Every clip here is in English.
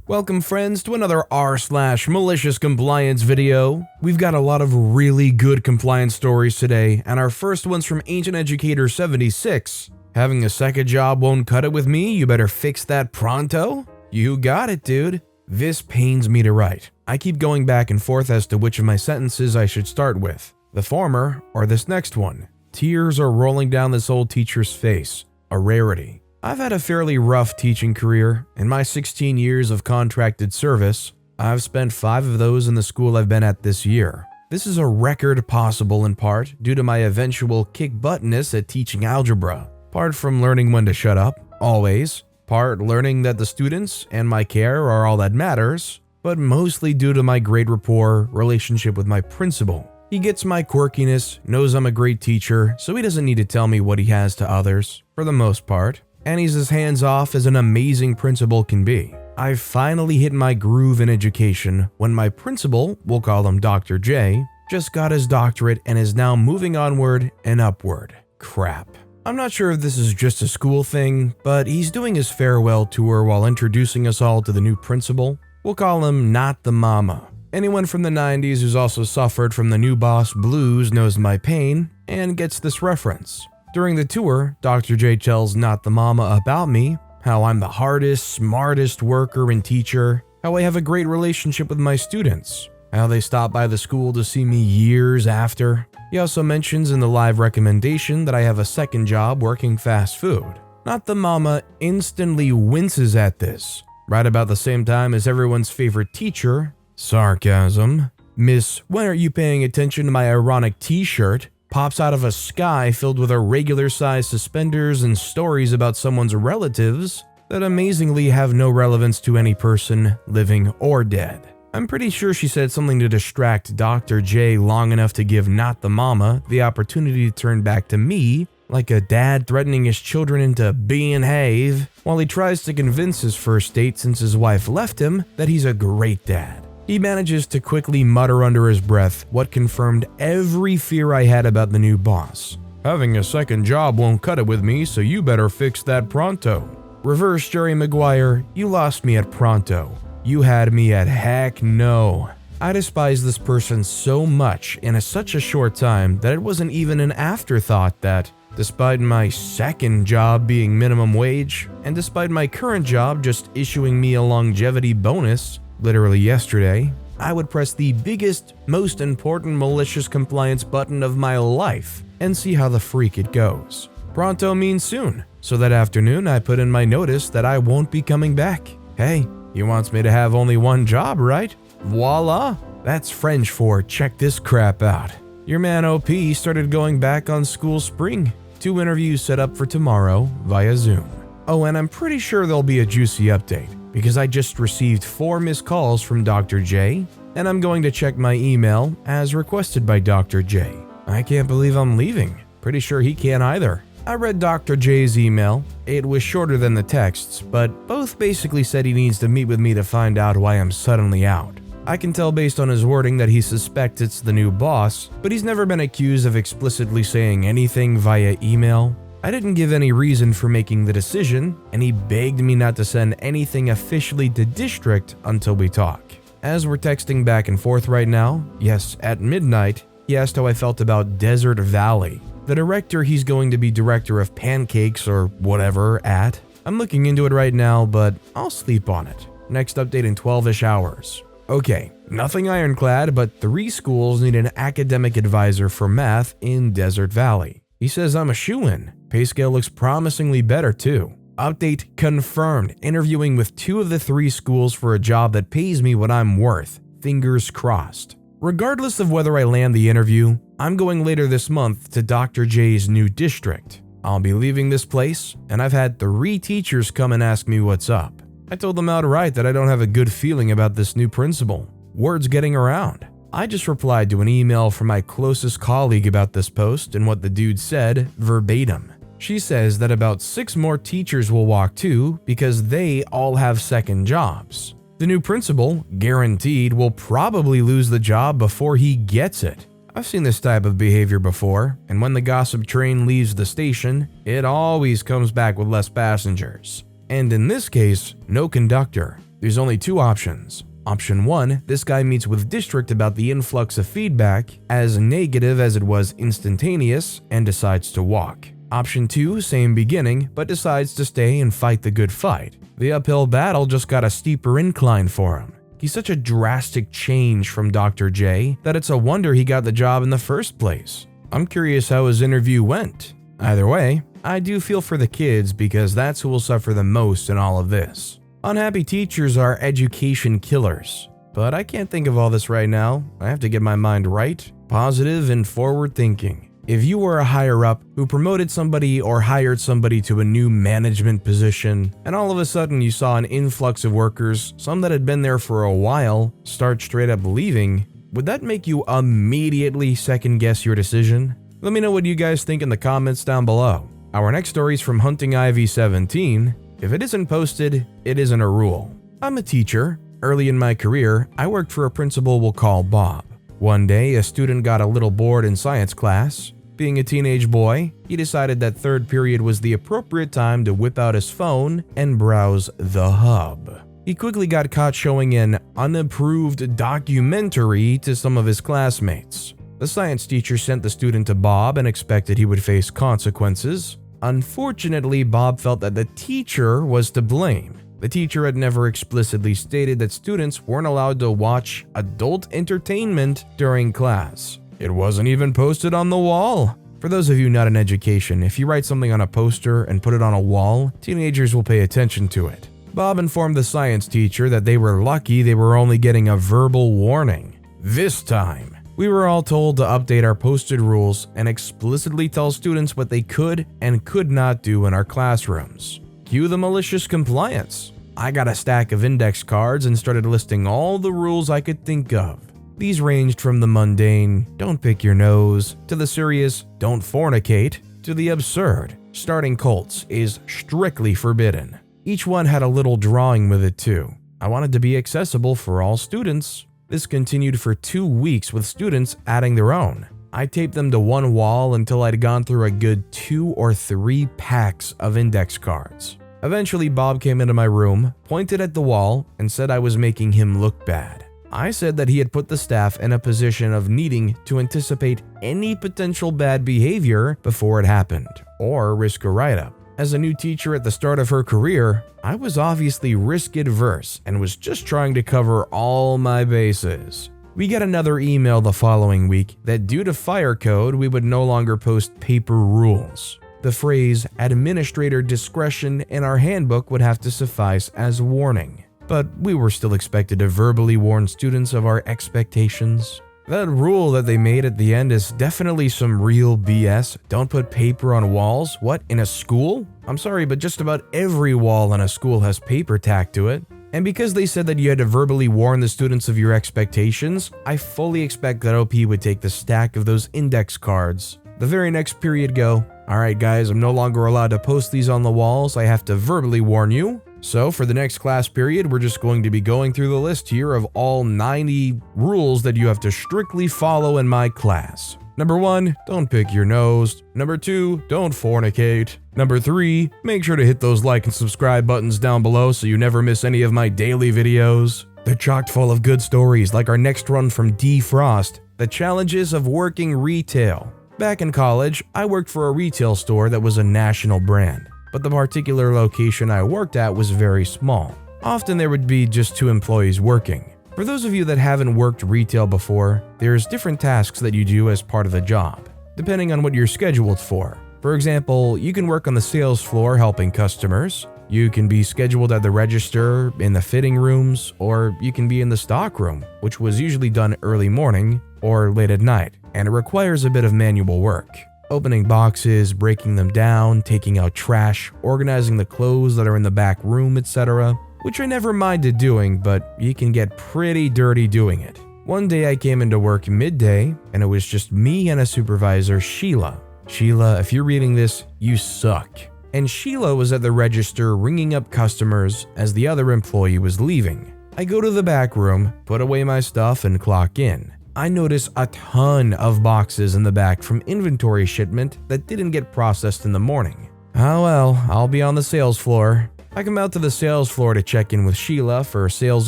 Welcome friends to another r/malicious compliance video. We've got a lot of really good compliance stories today, and our first one's from Ancient Educator 76. Having a second job won't cut it with me, you better fix that pronto? You got it, dude. This pains me to write. I keep going back and forth as to which of my sentences I should start with. The former, or this next one. Tears are rolling down this old teacher's face. A rarity. I've had a fairly rough teaching career. In my 16 years of contracted service, I've spent 5 of those in the school I've been at this year. This is a record possible in part due to my eventual kick-buttness at teaching algebra. Part from learning when to shut up, always. Part learning that the students and my care are all that matters, but mostly due to my great rapport relationship with my principal. He gets my quirkiness, knows I'm a great teacher, so he doesn't need to tell me what he has to others, for the most part. And he's as hands-off as an amazing principal can be. I've finally hit my groove in education when my principal, we'll call him Dr. J, just got his doctorate and is now moving onward and upward. Crap. I'm not sure if this is just a school thing, but he's doing his farewell tour while introducing us all to the new principal. We'll call him Not the Mama. Anyone from the 90s who's also suffered from the new boss blues knows my pain and gets this reference. During the tour, Dr. J tells Not the Mama about me, how I'm the hardest, smartest worker and teacher, how I have a great relationship with my students, how they stop by the school to see me years after. He also mentions in the live recommendation that I have a second job working fast food. Not the Mama instantly winces at this, right about the same time as everyone's favorite teacher, sarcasm, Miss When Are You Paying Attention to My Ironic T-shirt, pops out of a sky filled with irregular-sized suspenders and stories about someone's relatives that amazingly have no relevance to any person, living or dead. I'm pretty sure she said something to distract Dr. J long enough to give Not the Mama the opportunity to turn back to me, like a dad threatening his children into behave, while he tries to convince his first date since his wife left him that he's a great dad. He manages to quickly mutter under his breath what confirmed every fear I had about the new boss. Having a second job won't cut it with me, so you better fix that pronto. Reverse Jerry Maguire, you lost me at pronto. You had me at heck no. I despise this person so much in such a short time that it wasn't even an afterthought that, despite my second job being minimum wage, and despite my current job just issuing me a longevity bonus, literally yesterday, I would press the biggest, most important malicious compliance button of my life and see how the freak it goes. Pronto means soon, so that afternoon I put in my notice that I won't be coming back. Hey, he wants me to have only one job, right? Voila! That's French for check this crap out. Your man OP started going back on school spring. 2 interviews set up for tomorrow via Zoom. Oh, and I'm pretty sure there'll be a juicy update, because I just received 4 missed calls from Dr. J, and I'm going to check my email as requested by Dr. J. I can't believe I'm leaving. Pretty sure he can't either. I read Dr. J's email. It was shorter than the texts, but both basically said he needs to meet with me to find out why I'm suddenly out. I can tell based on his wording that he suspects it's the new boss, but he's never been accused of explicitly saying anything via email. I didn't give any reason for making the decision, and he begged me not to send anything officially to district until we talk. As we're texting back and forth right now, yes, at midnight, he asked how I felt about Desert Valley, the director he's going to be director of pancakes or whatever at. I'm looking into it right now, but I'll sleep on it. Next update in 12-ish hours. Okay, nothing ironclad, but 3 schools need an academic advisor for math in Desert Valley. He says I'm a shoo-in. Pay scale looks promisingly better too. Update confirmed. Interviewing with 2 of the 3 schools for a job that pays me what I'm worth. Fingers crossed. Regardless of whether I land the interview, I'm going later this month to Dr. J's new district. I'll be leaving this place, and I've had 3 teachers come and ask me what's up. I told them outright that I don't have a good feeling about this new principal. Word's getting around. I just replied to an email from my closest colleague about this post and what the dude said verbatim. She says that about 6 more teachers will walk too because they all have second jobs. The new principal, guaranteed, will probably lose the job before he gets it. I've seen this type of behavior before, and when the gossip train leaves the station, it always comes back with less passengers. And in this case, no conductor. There's only two options. Option 1, this guy meets with district about the influx of feedback, as negative as it was instantaneous, and decides to walk. Option 2, same beginning, but decides to stay and fight the good fight. The uphill battle just got a steeper incline for him. He's such a drastic change from Dr. J that it's a wonder he got the job in the first place. I'm curious how his interview went. Either way, I do feel for the kids because that's who will suffer the most in all of this. Unhappy teachers are education killers, but I can't think of all this right now. I have to get my mind right, positive, and forward thinking. If you were a higher up who promoted somebody or hired somebody to a new management position, and all of a sudden you saw an influx of workers, some that had been there for a while, start straight up leaving, would that make you immediately second guess your decision? Let me know what you guys think in the comments down below. Our next story is from Hunting Ivy 17. If it isn't posted, it isn't a rule. I'm a teacher. Early in my career, I worked for a principal we'll call Bob. One day, a student got a little bored in science class. Being a teenage boy, he decided that third period was the appropriate time to whip out his phone and browse the hub. He quickly got caught showing an unapproved documentary to some of his classmates. The science teacher sent the student to Bob and expected he would face consequences. Unfortunately, Bob felt that the teacher was to blame. The teacher had never explicitly stated that students weren't allowed to watch adult entertainment during class. It wasn't even posted on the wall. For those of you not in education, if you write something on a poster and put it on a wall, teenagers will pay attention to it. Bob informed the science teacher that they were lucky they were only getting a verbal warning. This time, we were all told to update our posted rules and explicitly tell students what they could and could not do in our classrooms. Cue the malicious compliance. I got a stack of index cards and started listing all the rules I could think of. These ranged from the mundane, don't pick your nose, to the serious, don't fornicate, to the absurd, starting cults is strictly forbidden. Each one had a little drawing with it too. I wanted to be accessible for all students. This continued for 2 weeks with students adding their own. I taped them to one wall until I'd gone through a good 2 or 3 packs of index cards. Eventually, Bob came into my room, pointed at the wall, and said I was making him look bad. I said that he had put the staff in a position of needing to anticipate any potential bad behavior before it happened, or risk a write-up. As a new teacher at the start of her career, I was obviously risk-adverse and was just trying to cover all my bases. We got another email the following week that due to fire code, we would no longer post paper rules. The phrase administrator discretion in our handbook would have to suffice as warning. But we were still expected to verbally warn students of our expectations. That rule that they made at the end is definitely some real BS. Don't put paper on walls? What, in a school? I'm sorry, but just about every wall in a school has paper tacked to it. And because they said that you had to verbally warn the students of your expectations, I fully expect that OP would take the stack of those index cards. The very next period go, alright guys, I'm no longer allowed to post these on the walls, I have to verbally warn you. So for the next class period, we're just going to be going through the list here of all 90 rules that you have to strictly follow in my class. Number 1, don't pick your nose. Number 2, don't fornicate. Number 3, make sure to hit those like and subscribe buttons down below so you never miss any of my daily videos. They're chock full of good stories like our next one from D. Frost, the challenges of working retail. Back in college, I worked for a retail store that was a national brand. But the particular location I worked at was very small. Often there would be just 2 employees working. For those of you that haven't worked retail before, there's different tasks that you do as part of the job, depending on what you're scheduled for. For example, you can work on the sales floor helping customers, you can be scheduled at the register, in the fitting rooms, or you can be in the stock room, which was usually done early morning or late at night, and it requires a bit of manual work. Opening boxes, breaking them down, taking out trash, organizing the clothes that are in the back room, etc. Which I never minded doing, but you can get pretty dirty doing it. One day I came into work midday, and it was just me and a supervisor, Sheila. Sheila, if you're reading this, you suck. And Sheila was at the register ringing up customers as the other employee was leaving. I go to the back room, put away my stuff, and clock in. I notice a ton of boxes in the back from inventory shipment that didn't get processed in the morning. Oh well, I'll be on the sales floor. I come out to the sales floor to check in with Sheila for sales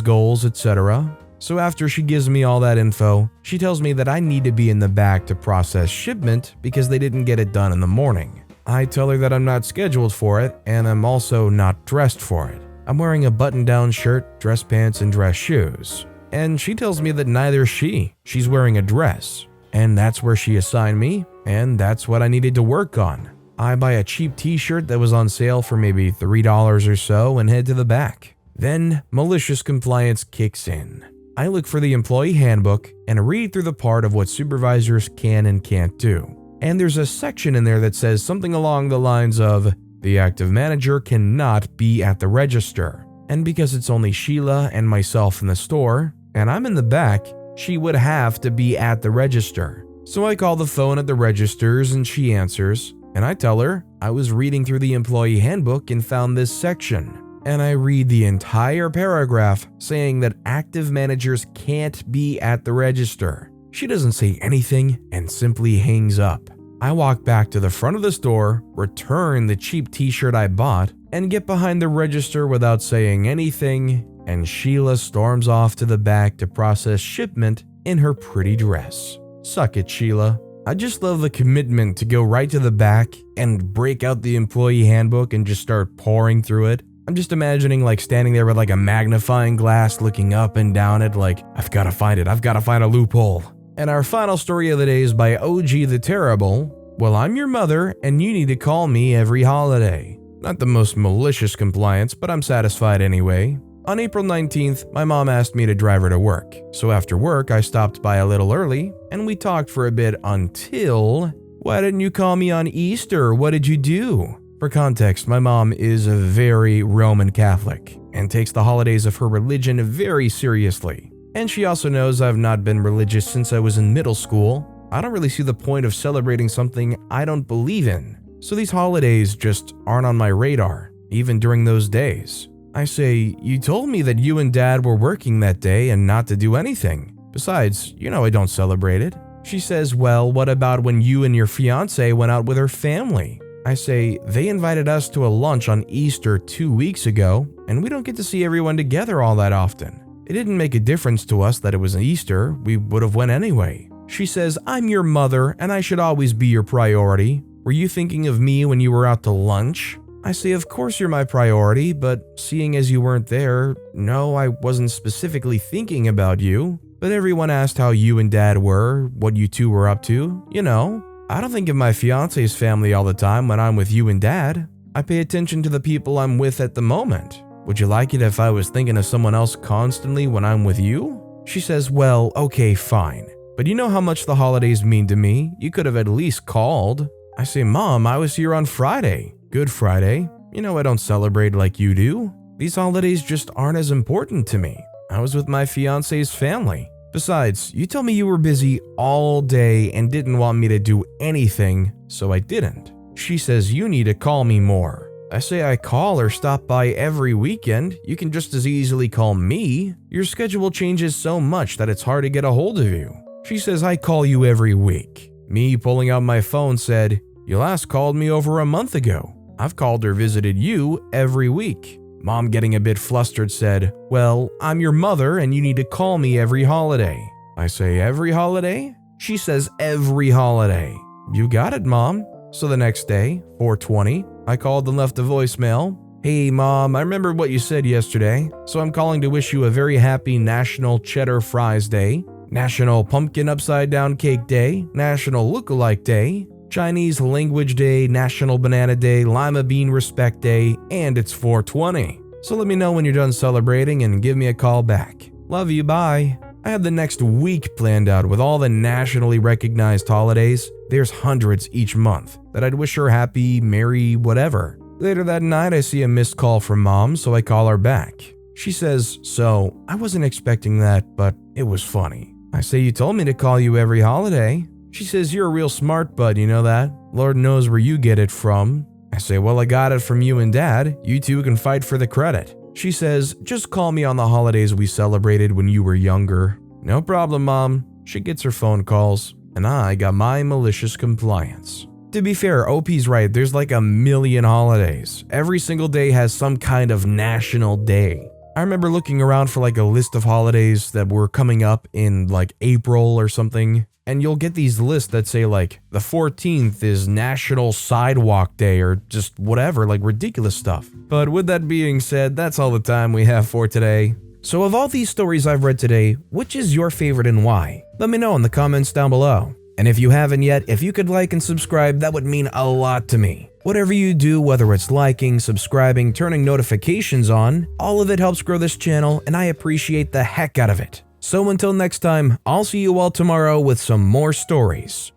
goals, etc. So after she gives me all that info, she tells me that I need to be in the back to process shipment because they didn't get it done in the morning. I tell her that I'm not scheduled for it and I'm also not dressed for it. I'm wearing a button-down shirt, dress pants, and dress shoes. And she tells me that neither is she. She's wearing a dress. And that's where she assigned me, and that's what I needed to work on. I buy a cheap t-shirt that was on sale for maybe $3 or so and head to the back. Then malicious compliance kicks in. I look for the employee handbook and read through the part of what supervisors can and can't do. And there's a section in there that says something along the lines of, the active manager cannot be at the register. And because it's only Sheila and myself in the store, and I'm in the back, she would have to be at the register. So I call the phone at the registers and she answers, and I tell her I was reading through the employee handbook and found this section. And I read the entire paragraph saying that active managers can't be at the register. She doesn't say anything and simply hangs up. I walk back to the front of the store, return the cheap t-shirt I bought, and get behind the register without saying anything, and Sheila storms off to the back to process shipment in her pretty dress. Suck it, Sheila. I just love the commitment to go right to the back and break out the employee handbook and just start pouring through it. I'm just imagining like standing there with like a magnifying glass looking up and down it like, I've got to find it, I've got to find a loophole. And our final story of the day is by OG the Terrible. Well, I'm your mother and you need to call me every holiday. Not the most malicious compliance, but I'm satisfied anyway. On April 19th, my mom asked me to drive her to work. So after work, I stopped by a little early and we talked for a bit until, why didn't you call me on Easter? What did you do? For context, my mom is a very Roman Catholic and takes the holidays of her religion very seriously. And she also knows I've not been religious since I was in middle school. I don't really see the point of celebrating something I don't believe in. So these holidays just aren't on my radar, even during those days. I say, you told me that you and Dad were working that day and not to do anything. Besides, you know I don't celebrate it. She says, well, what about when you and your fiancé went out with her family? I say, they invited us to a lunch on Easter 2 weeks ago, and we don't get to see everyone together all that often. It didn't make a difference to us that it was Easter, we would have went anyway. She says, I'm your mother, and I should always be your priority. Were you thinking of me when you were out to lunch? I say, of course you're my priority, but seeing as you weren't there, no, I wasn't specifically thinking about you. But everyone asked how you and Dad were, what you two were up to, you know. I don't think of my fiance's family all the time when I'm with you and Dad. I pay attention to the people I'm with at the moment. Would you like it if I was thinking of someone else constantly when I'm with you? She says, well, okay, fine. But you know how much the holidays mean to me. You could have at least called. I say, Mom, I was here on Friday. Good Friday. You know I don't celebrate like you do. These holidays just aren't as important to me. I was with my fiance's family. Besides, you told me you were busy all day and didn't want me to do anything, so I didn't. She says you need to call me more. I say I call or stop by every weekend. You can just as easily call me. Your schedule changes so much that it's hard to get a hold of you. She says I call you every week. Me pulling out my phone said, you last called me over a month ago. I've called or visited you every week. Mom, getting a bit flustered, said, well, I'm your mother and you need to call me every holiday. I say, every holiday? She says, every holiday. You got it, Mom. So the next day, 4:20, I called and left a voicemail. Hey, Mom, I remember what you said yesterday, so I'm calling to wish you a very happy National Cheddar Fries Day, National Pumpkin Upside Down Cake Day, National Lookalike Day, Chinese Language Day, National Banana Day, Lima Bean Respect Day, and it's 4:20. So let me know when you're done celebrating and give me a call back. Love you, bye. I have the next week planned out with all the nationally recognized holidays. There's hundreds each month that I'd wish her happy, merry, whatever. Later that night, I see a missed call from Mom, so I call her back. She says, so I wasn't expecting that, but it was funny. I say, you told me to call you every holiday. She says, you're a real smart bud, you know that? Lord knows where you get it from. I say, well, I got it from you and Dad. You two can fight for the credit. She says, just call me on the holidays we celebrated when you were younger. No problem, Mom. She gets her phone calls, and I got my malicious compliance. To be fair, OP's right, there's like a million holidays. Every single day has some kind of national day. I remember looking around for like a list of holidays that were coming up in like April or something, and you'll get these lists that say like the 14th is National Sidewalk Day or just whatever, like ridiculous stuff. But with that being said, that's all the time we have for today. So of all these stories I've read today, which is your favorite and why? Let me know in the comments down below. And if you haven't yet, if you could like and subscribe, that would mean a lot to me. Whatever you do, whether it's liking, subscribing, turning notifications on, all of it helps grow this channel, and I appreciate the heck out of it. So until next time, I'll see you all tomorrow with some more stories.